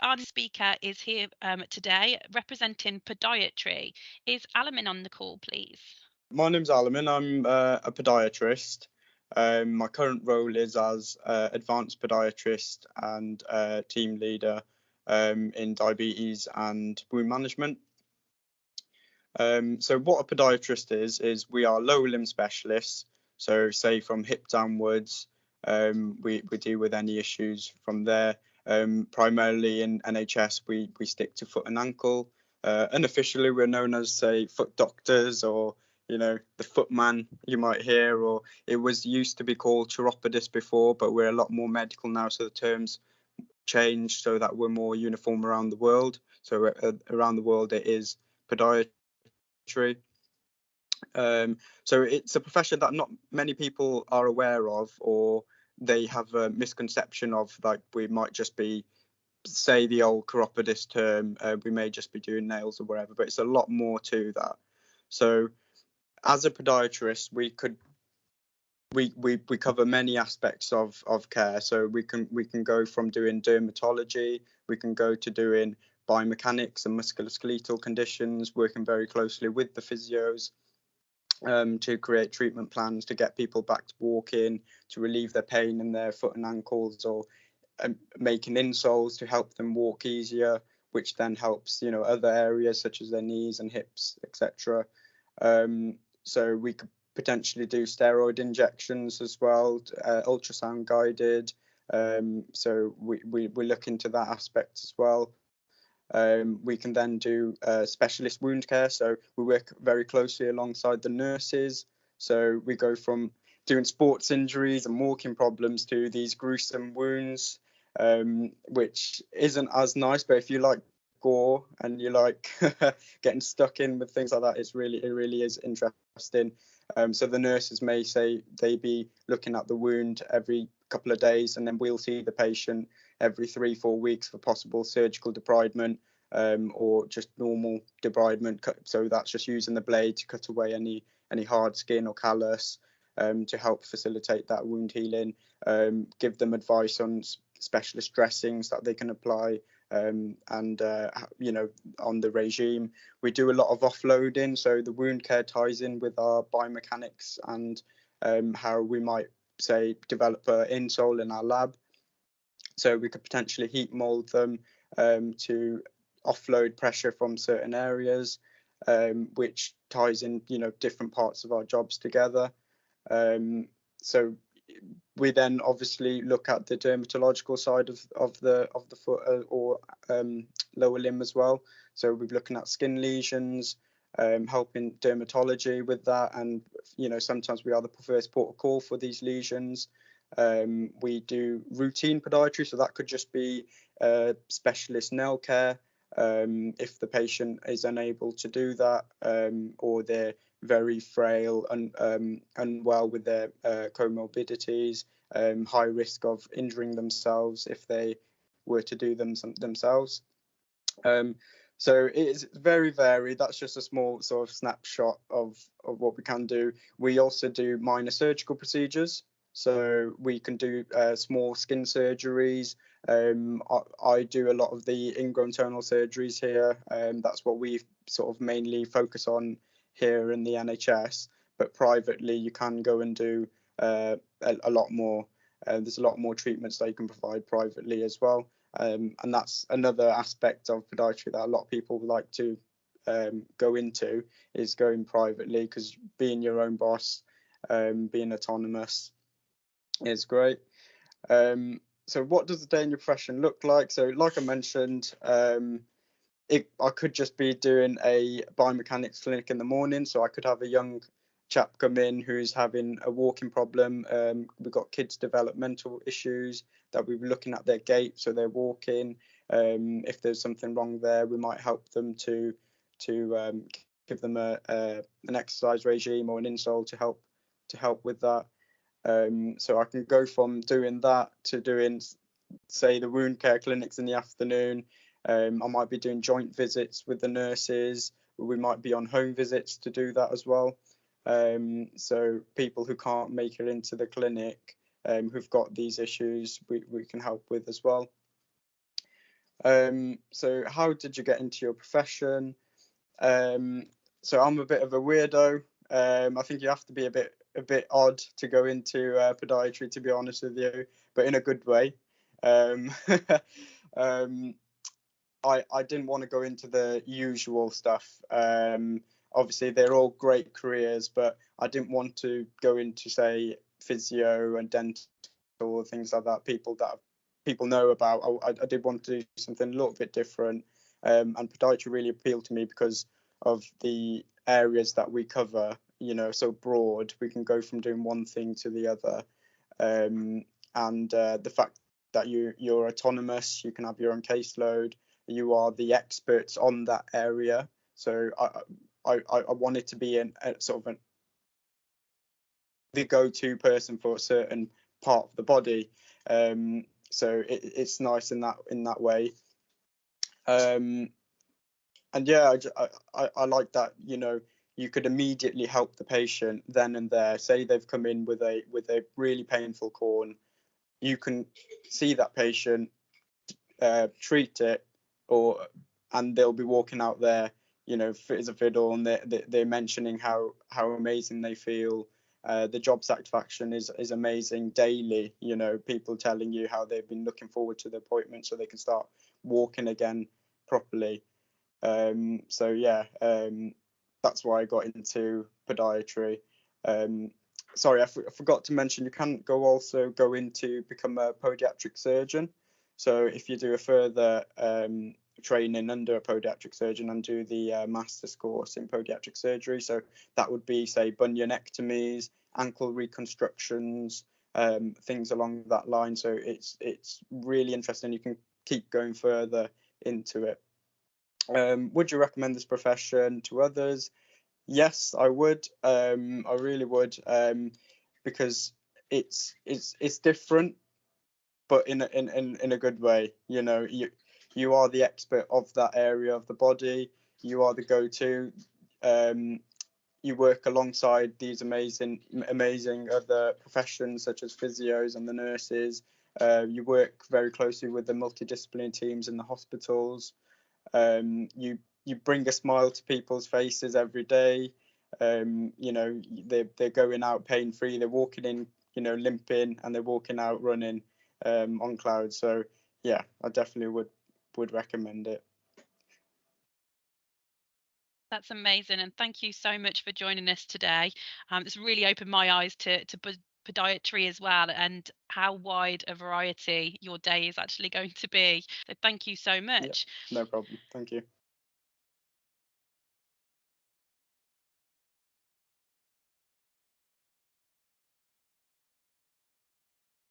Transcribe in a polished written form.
our speaker is here today representing Podiatry. Is Alamin on the call, please? My name's Alamin. I'm a podiatrist. My current role is as advanced podiatrist and team leader in diabetes and wound management. So what a podiatrist is we are lower limb specialists. So say from hip downwards, we deal with any issues from there. Primarily in NHS, we stick to foot and ankle. Unofficially, we're known as, say, foot doctors, or the footman you might hear, or it was used to be called chiropodist before, but we're a lot more medical now, so the terms changed so that we're more uniform around the world. So around the world it is podiatry. So it's a profession that not many people are aware of, or they have a misconception of, like we might just be, say, the old chiropodist term, we may just be doing nails or whatever, but it's a lot more to that. So as a podiatrist, we cover many aspects of care. So we can go from doing dermatology, we can go to doing biomechanics and musculoskeletal conditions, working very closely with the physios to create treatment plans to get people back to walking, to relieve their pain in their foot and ankles, or making insoles to help them walk easier, which then helps other areas such as their knees and hips, etc. So we could potentially do steroid injections as well, ultrasound guided. So we look into that aspect as well. We can then do specialist wound care. So we work very closely alongside the nurses. So we go from doing sports injuries and walking problems to these gruesome wounds, which isn't as nice. But if you like gore and you like getting stuck in with things like that, it really is interesting. So the nurses may say they be looking at the wound every couple of days, and then we'll see the patient every 3-4 weeks for possible surgical debridement, or just normal debridement. So that's just using the blade to cut away any hard skin or callus, to help facilitate that wound healing. Give them advice on specialist dressings that they can apply, and on the regime. We do a lot of offloading, so the wound care ties in with our biomechanics and how we might, say, develop an insole in our lab. So we could potentially heat mold them to offload pressure from certain areas, which ties in different parts of our jobs together. So we then obviously look at the dermatological side of the foot, or lower limb as well. So we're looking at skin lesions, helping dermatology with that, and sometimes we are the first port of call for these lesions. We do routine podiatry, so that could just be specialist nail care, if the patient is unable to do that, or they're very frail and unwell with their comorbidities, high risk of injuring themselves if they were to do them themselves. So it is very varied. That's just a small sort of snapshot of what we can do. We also do minor surgical procedures. So we can do small skin surgeries. I do a lot of the ingrown toenail surgeries here. That's what we sort of mainly focus on here in the NHS. But privately, you can go and do a lot more. There's a lot more treatments that you can provide privately as well. And that's another aspect of podiatry that a lot of people like to go into, is going privately, because being your own boss, being autonomous, is great. So what does the day in your profession look like? So like I mentioned, I could just be doing a biomechanics clinic in the morning. So I could have a young chap come in who's having a walking problem. We've got kids' developmental issues that we're looking at their gait, so they're walking. If there's something wrong there, we might help them to give them an exercise regime or an insole to help with that. So I can go from doing that to doing, say, the wound care clinics in the afternoon. I might be doing joint visits with the nurses. We might be on home visits to do that as well. So people who can't make it into the clinic, who've got these issues, we can help with as well. So how did you get into your profession? Um, so I'm a bit of a weirdo. I think you have to be a bit odd to go into podiatry, to be honest with you, but in a good way. Um, um, I didn't want to go into the usual stuff. Obviously, they're all great careers, but I didn't want to go into, say, physio and dental or things like that. People know about. I did want to do something a little bit different, and podiatry really appealed to me because of the areas that we cover. So broad. We can go from doing one thing to the other, and the fact that you're autonomous, you can have your own caseload, you are the experts on that area. So I wanted to be a sort of the go-to person for a certain part of the body. So it's nice in that way. Um, and yeah, I like that. You could immediately help the patient then and there. Say they've come in with a really painful corn, you can see that patient, treat it, or and they'll be walking out there, fit as a fiddle, and they're mentioning how amazing they feel. The job satisfaction is amazing daily. People telling you how they've been looking forward to the appointment so they can start walking again properly. So yeah, that's why I got into podiatry. Um, Sorry, I forgot to mention you can go into become a podiatric surgeon. So if you do a further training under a podiatric surgeon and do the master's course in podiatric surgery, so that would be, say, bunionectomies, ankle reconstructions, things along that line. So it's really interesting. You can keep going further into it. Would you recommend this profession to others? Yes, I would. I really would, because it's different, but in a good way. You are the expert of that area of the body. You are the go-to. Um, you work alongside these amazing other professions such as physios and the nurses. You work very closely with the multidisciplinary teams in the hospitals. You bring a smile to people's faces every day. They're going out pain free. They're walking in, limping, and they're walking out running, on clouds. So yeah, I definitely would recommend it. That's amazing, and thank you so much for joining us today. It's really opened my eyes to podiatry as well, and how wide a variety your day is actually going to be. So thank you so Yeah, much. no problem. Thank you.